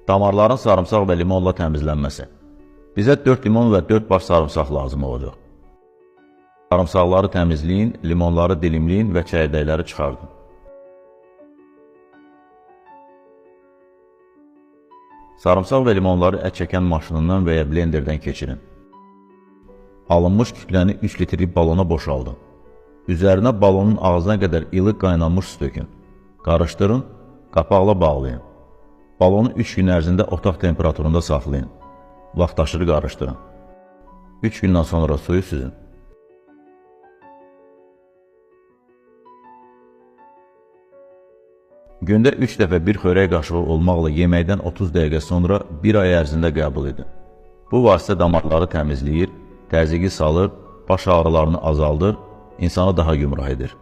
Damarların sarımsaq və limonla təmizlənməsi. Bizə 4 limon və 4 baş sarımsaq lazım olacaq. Sarımsaqları təmizləyin, limonları dilimləyin və çəyirdəkləri çıxardın. Sarımsaq və limonları ət çəkən maşınından və ya blenderdən keçirin. Alınmış kütləni 3 litrlik balona boşaldın. Üzərinə balonun ağzına qədər ilıq qaynanmış su dökün. Qarışdırın, qapaqla bağlayın. Balonu 3 gün ərzində otaq temperaturunda saxlayın. Vaxtaşırı qarışdırın. 3 gündən sonra suyu süzün. Gündə 3 dəfə bir xörək qaşığı olmaqla yeməkdən 30 dəqiqə sonra 1 ay ərzində qəbul edin. Bu vasitə damarları təmizləyir, təzyiqi salır, baş ağrılarını azaldır, insanı daha gümrah edir.